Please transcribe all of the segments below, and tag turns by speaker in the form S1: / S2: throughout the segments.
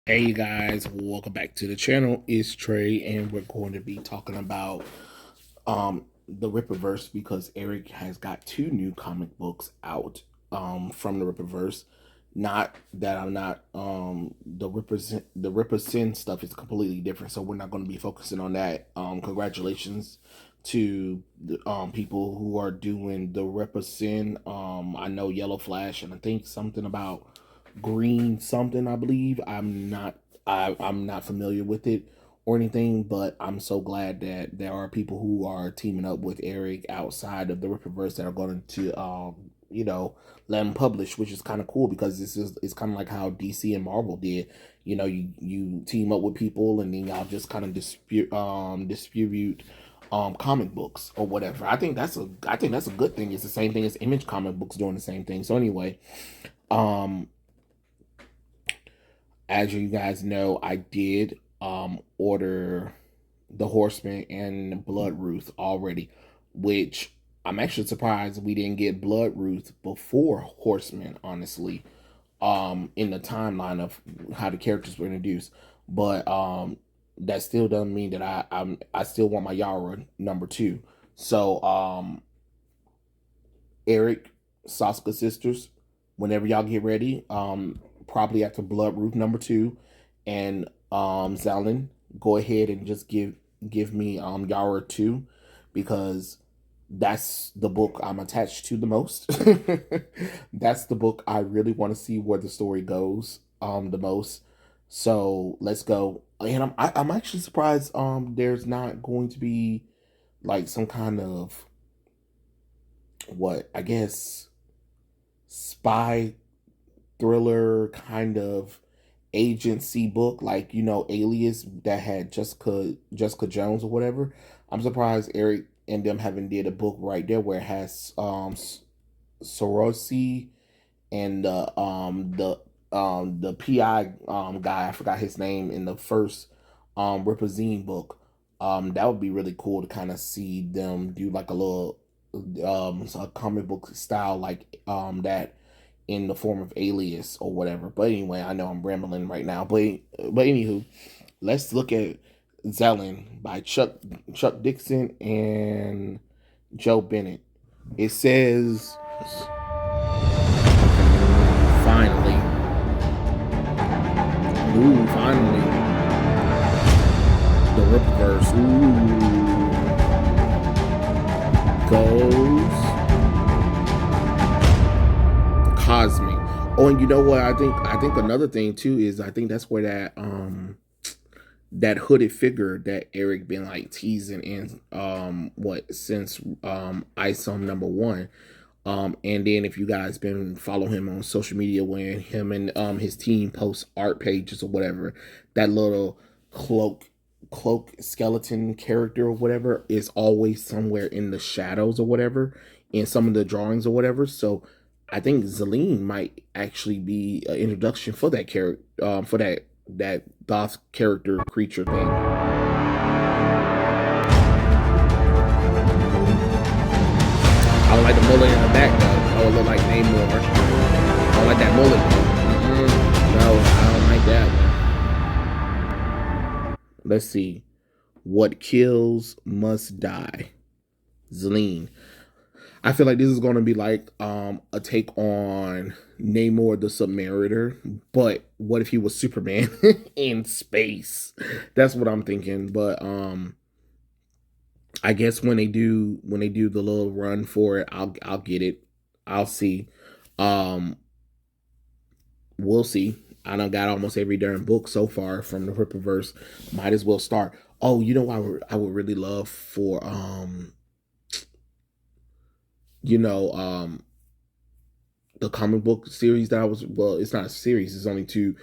S1: Hey guys, welcome back to the channel. It's Trey, and we're going to be talking about the Rippaverse because Eric has got two new comic books out from the Rippaverse. Not that I'm not the Ripper Sin stuff is completely different, so we're not going to be focusing on that. Congratulations to the people who are doing the Ripper Sin. I know Yellow Flash, and I think something about green something, I believe. I'm not familiar with it or anything, but I'm so glad that there are people who are teaming up with Eric outside of the Rippaverse that are going to let him publish, which is kind of cool because it's kind of like how DC and Marvel did. You team up with people and then y'all just kind of distribute comic books or whatever. I think that's a good thing. It's the same thing as Image comic books doing the same thing. So anyway, um as you guys know, I did order the Horseman and Bloodruth already, which I'm actually surprised we didn't get Bloodruth before Horseman, honestly, in the timeline of how the characters were introduced. But that still doesn't mean that I still want my Yara number 2. So Eric, Sasuke sisters, whenever y'all get ready, probably after Bloodroot number 2, and Zalen, go ahead and just give me Yara 2, because that's the book I'm attached to the most. That's the book I really want to see where the story goes the most. So let's go. And I'm actually surprised there's not going to be like some kind of, what I guess, spy thriller kind of agency book, like Alias, that had Jessica Jones or whatever. I'm surprised Eric and them haven't did a book right there where it has Sorosi and the PI guy, I forgot his name, in the first Ripazine book. That would be really cool to kind of see them do like a little a comic book style like that in the form of Alias or whatever. But anyway, I know I'm rambling right now. But anywho, let's look at Zelen by Chuck Dixon and Joe Bennett. It says, finally, finally, the Rippaverse, goes cosmic. Oh, and you know what? I think another thing too is, I think that's where that hooded figure that Eric been like teasing in what since ISOM number 1. And then if you guys been follow him on social media, when him and his team post art pages or whatever, that little cloak skeleton character or whatever is always somewhere in the shadows or whatever in some of the drawings or whatever. So I think Zalen might actually be an introduction for that character, for that goth character creature thing. I don't like the mullet in the back though. Oh, it look like Namor. I don't like that mullet. No, I don't like that. Let's see. What kills must die. Zelen. I feel like this is going to be like a take on Namor the Submariner, but what if he was Superman in space? That's what I'm thinking. But I guess when they do the little run for it, I'll get it. I'll see. Um, we'll see. I done got almost every darn book so far from the Rippaverse. Might as well start. Oh, I would really love for you know um the comic book series that I was, well, it's not a series, it's only two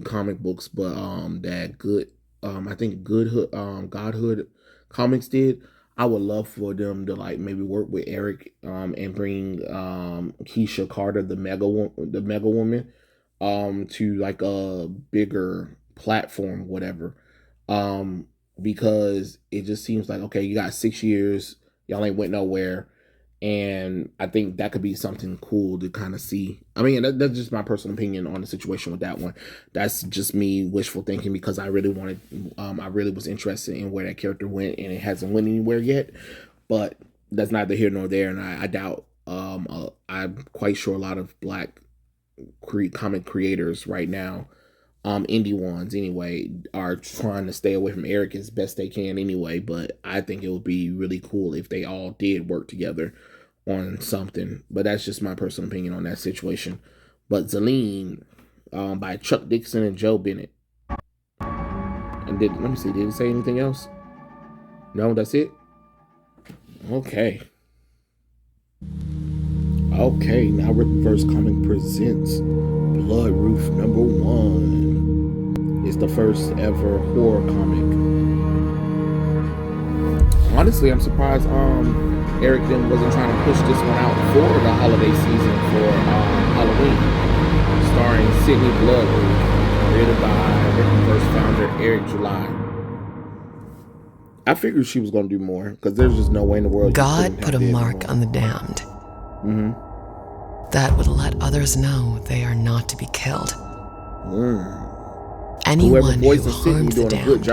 S1: comic books, but that good, I think Godhood Comics did. I would love for them to like maybe work with Eric and bring Keisha Carter, the Mega Woman, to like a bigger platform, whatever. Um because it just seems like, okay, you got 6 years, y'all ain't went nowhere, And I think that could be something cool to kind of see. I mean, that's just my personal opinion on the situation with that one. That's just me wishful thinking, because I really wanted, I really was interested in where that character went, and it hasn't went anywhere yet. But that's neither here nor there, and I doubt. I'm quite sure a lot of Black comic creators right now, indie ones anyway, are trying to stay away from Eric as best they can anyway. But I think it would be really cool if they all did work together on something. But that's just my personal opinion on that situation. But Zalen, by Chuck Dixon and Joe Bennett. And let me see, did it say anything else? No, that's it. Okay. Okay, now Rippaverse Comic presents Bloodruth #1. It's the first ever horror comic. Honestly, I'm surprised Eric then wasn't trying to push this one out for the holiday season for Halloween. Starring Sydney Bloodruth, created by Rippaverse founder Eric July. I figured she was going to do more, because there's just no way in the world.
S2: God put a mark on the damned. That would let others know they are not to be killed. Anyone who harmed the damned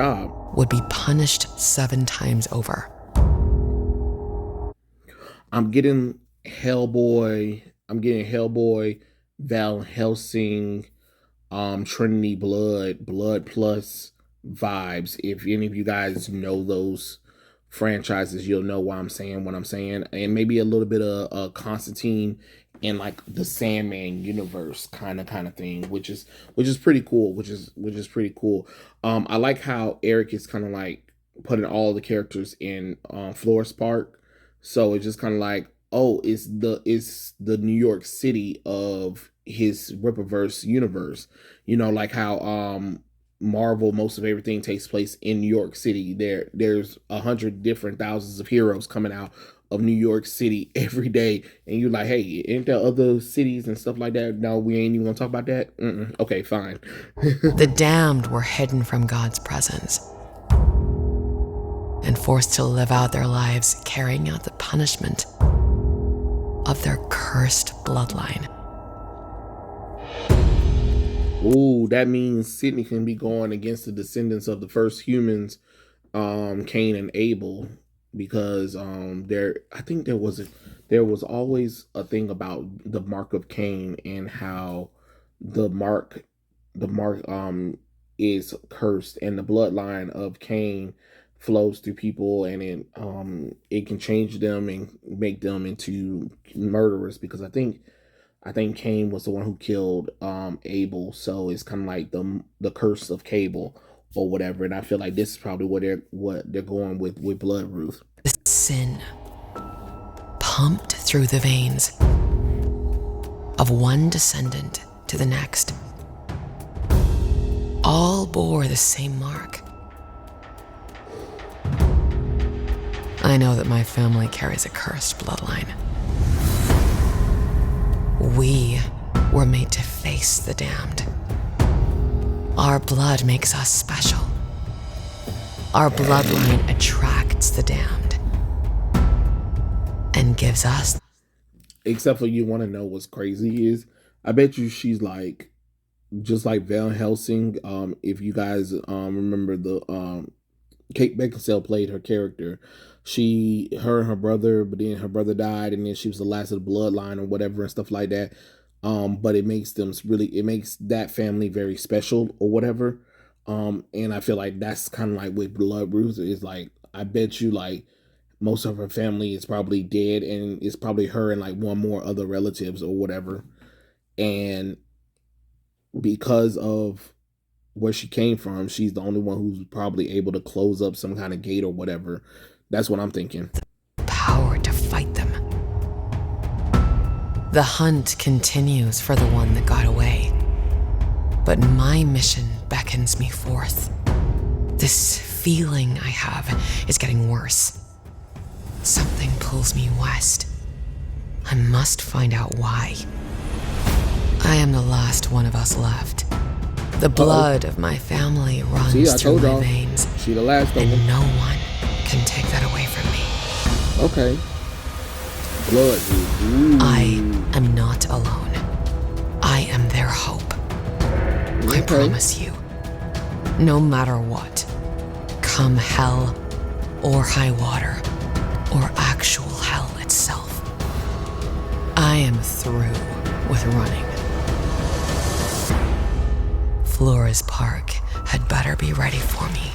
S2: would be punished 7 times over.
S1: I'm getting Hellboy, Val Helsing, Trinity Blood Plus vibes. If any of you guys know those franchises, you'll know why I'm saying what I'm saying. And maybe a little bit of Constantine in like the Sandman universe kind of thing, which is pretty cool. Which is pretty cool. I like how Eric is kind of like putting all the characters in Florist Park. So it's just kind of like, oh, it's the New York City of his Rippaverse universe. You know, like how Marvel, most of everything takes place in New York City. There's 100 different thousands of heroes coming out of New York City every day, and you're like, hey, ain't there other cities and stuff like that? No, we ain't even gonna talk about that. Okay, fine.
S2: The damned were hidden from God's presence and forced to live out their lives carrying out the punishment of their cursed bloodline.
S1: Ooh, that means Sydney can be going against the descendants of the first humans, Cain and Abel, because I think there was always a thing about the mark of Cain and how the mark is cursed, and the bloodline of Cain flows through people, and it can change them and make them into murderers, because I think Cain was the one who killed Abel, so it's kind of like the curse of Cable or whatever. And I feel like this is probably what they're going with Bloodruth.
S2: The sin pumped through the veins of one descendant to the next. All bore the same mark. I know that my family carries a cursed bloodline. We were made to face the damned. Our blood makes us special. Our bloodline attracts the damned and gives us.
S1: Except for, you want to know what's crazy is, I bet you she's like, just like Van Helsing. If you guys remember the Kate Beckinsale played her character. Her and her brother, but then her brother died, and then she was the last of the bloodline or whatever and stuff like that. But it makes that family very special or whatever. And I feel like that's kind of like with Bloodruth is like, I bet you like most of her family is probably dead, and it's probably her and like one more other relatives or whatever. And because of where she came from, she's the only one who's probably able to close up some kind of gate or whatever. That's what I'm thinking.
S2: Power to fight them. The hunt continues for the one that got away. But my mission beckons me forth. This feeling I have is getting worse. Something pulls me west. I must find out why. I am the last one of us left. The blood of my family runs through my veins.
S1: She the last one.
S2: And no one can take that away from me.
S1: Okay. Bloodruth.
S2: I am not alone. I am their hope. I promise you, no matter what, come hell or high water, or actual hell itself, I am through with running. Flores Park had better be ready for me.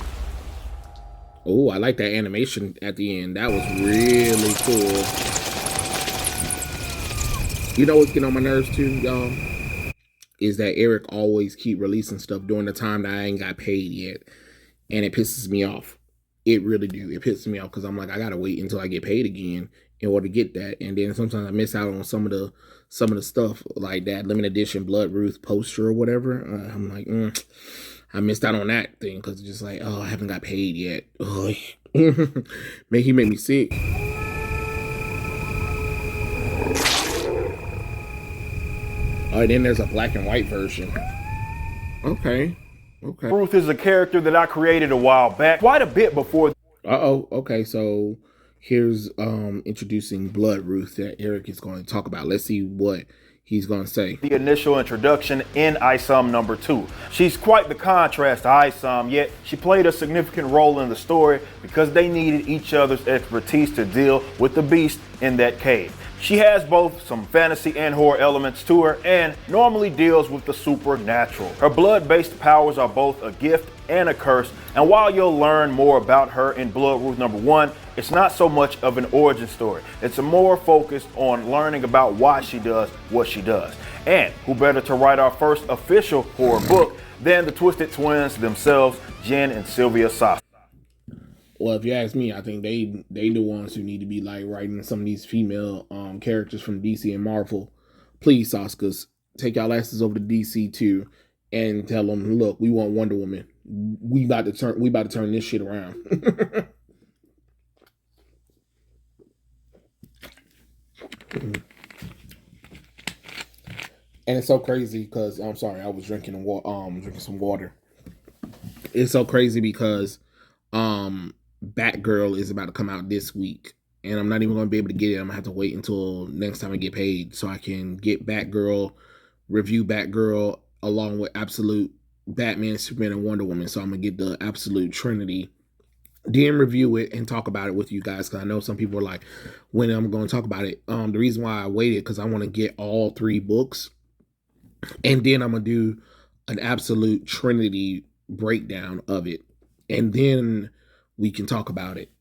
S1: Oh, I like that animation at the end. That was really cool. You know what's getting on my nerves too, y'all? Is that Eric always keep releasing stuff during the time that I ain't got paid yet. And it pisses me off. It really do. It pisses me off because I'm like, I gotta wait until I get paid again in order to get that. And then sometimes I miss out on some of the stuff, like that limited edition Bloodruth poster or whatever. I'm like, I missed out on that thing because it's just like, oh, I haven't got paid yet. Oh, he made me sick. Oh, and then there's a black and white version. Okay.
S3: Ruth is a character that I created a while back, quite a bit before.
S1: Okay. So here's introducing Bloodruth that Eric is going to talk about. Let's see what he's going to say.
S3: The initial introduction in Isom number 2. She's quite the contrast to Isom, yet she played a significant role in the story because they needed each other's expertise to deal with the beast in that cave. She has both some fantasy and horror elements to her and normally deals with the supernatural. Her blood-based powers are both a gift and a curse, and while you'll learn more about her in Bloodruth number 1, it's not so much of an origin story. It's more focused on learning about why she does what she does. And who better to write our first official horror book than the Twisted Twins themselves, Jen and Sylvia Sasa.
S1: Well, if you ask me, I think they the ones who need to be like writing some of these female characters from DC and Marvel. Please, Oscars, take y'all asses over to DC too, and tell them, look, we want Wonder Woman. We about to turn this shit around. And it's so crazy because I'm sorry, I was drinking some water. It's so crazy because Batgirl is about to come out this week, and I'm not even going to be able to get it. I'm going to have to wait until next time I get paid so I can get Batgirl, review Batgirl along with Absolute Batman, Superman, and Wonder Woman. So I'm going to get the Absolute Trinity, then review it and talk about it with you guys, because I know some people are like, when I'm going to talk about it. The reason why I waited, because I want to get all 3 books, and then I'm going to do an Absolute Trinity breakdown of it, and then we can talk about it.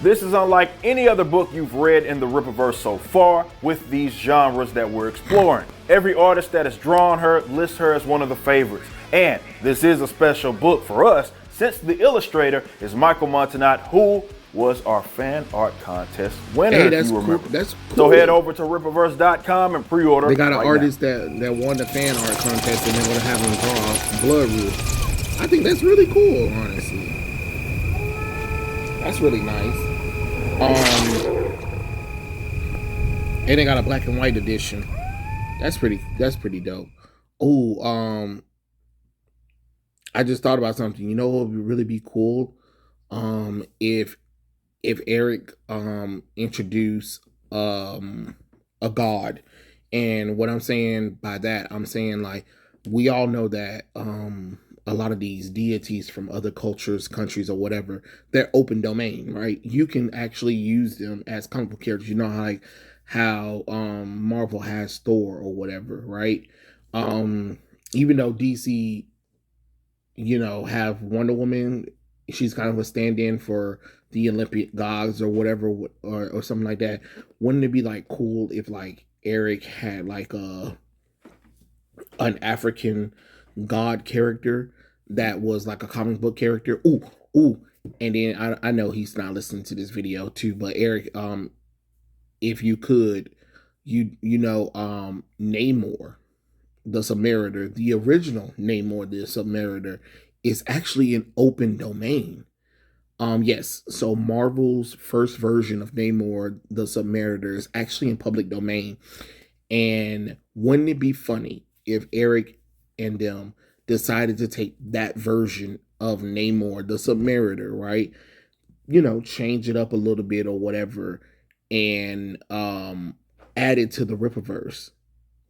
S3: This is unlike any other book you've read in the Rippaverse so far with these genres that we're exploring. Every artist that has drawn her lists her as one of the favorites. And this is a special book for us since the illustrator is Michael Montanat, who was our fan art contest winner, if you remember.
S1: Cool. That's cool.
S3: So head over to Rippaverse.com and pre-order.
S1: They got an artist that won the fan art contest, and they're going to have him draw Bloodruth. I think that's really cool, honestly. That's really nice. And they got a black and white edition. That's pretty dope. Oh, I just thought about something. You know what would really be cool? If Eric introduced a god. And what I'm saying by that, I'm saying like, we all know that a lot of these deities from other cultures, countries, or whatever, they're open domain, right? You can actually use them as comic book characters. You know how Marvel has Thor or whatever, right? Even though DC, have Wonder Woman, she's kind of a stand-in for the Olympic gods or whatever, or something like that. Wouldn't it be like cool if like Eric had like an African god character that was like a comic book character? Ooh. And then I know he's not listening to this video too, but Eric, if you could, Namor, the Submariner, the original Namor, the Submariner, is actually an open domain. Yes, so Marvel's first version of Namor, the Submariner, is actually in public domain. And wouldn't it be funny if Eric and them decided to take that version of Namor, the Submariner, right? Change it up a little bit or whatever, and added to the Rippaverse.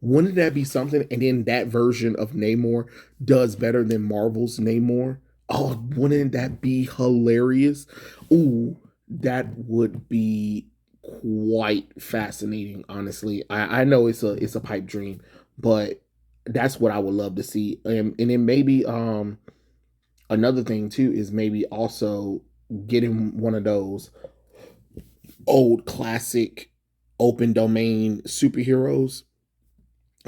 S1: Wouldn't that be something? And then that version of Namor does better than Marvel's Namor. Oh, wouldn't that be hilarious? Ooh, that would be quite fascinating. Honestly, I know it's a pipe dream, but that's what I would love to see. And then maybe another thing too is maybe also getting one of those old classic open domain superheroes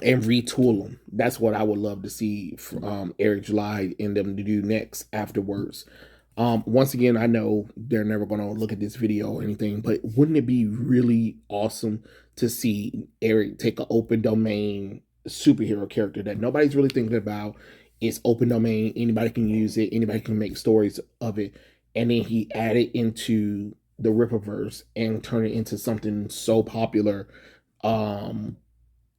S1: and retool them. That's what I would love to see Eric July and them to do next afterwards. Once again, I know they're never going to look at this video or anything, but wouldn't it be really awesome to see Eric take an open domain superhero character that nobody's really thinking about? It's open domain, anybody can use it, anybody can make stories of it, and then he add it into the Rippaverse and turn it into something so popular,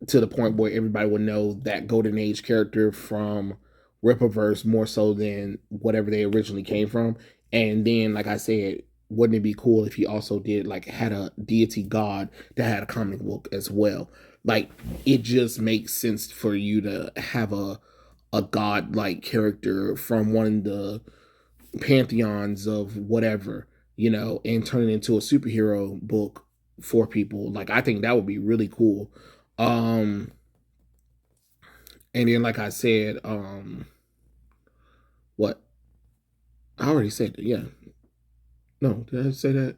S1: to the point where everybody would know that Golden Age character from Rippaverse more so than whatever they originally came from. And then, like I said, wouldn't it be cool if he also did like had a deity god that had a comic book as well? Like it just makes sense for you to have a god like character from one of the pantheons of whatever, and turn it into a superhero book for people. Like I think that would be really cool. Um and then like I said, what I already said that, yeah. No, did I say that?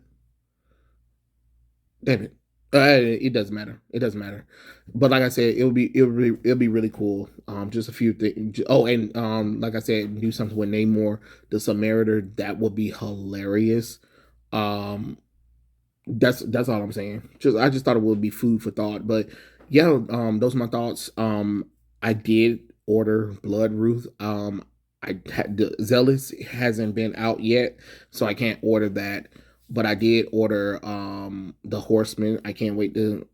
S1: Damn it. It doesn't matter. It doesn't matter. But like I said, it'll be really cool. Just a few things. Oh, and like I said, do something with Namor, the Samaritan. That would be hilarious. Um, that's all I'm saying. I just thought it would be food for thought. But yeah, those are my thoughts. I did order Bloodruth. I had the Zealous hasn't been out yet, so I can't order that. But I did order the Horseman. I can't wait to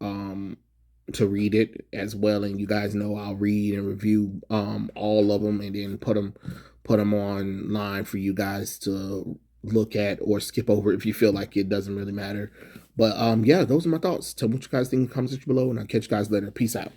S1: read it as well. And you guys know I'll read and review all of them and then put them online for you guys to look at or skip over if you feel like it doesn't really matter. But yeah, those are my thoughts. Tell me what you guys think in the comment section below, and I'll catch you guys later. Peace out.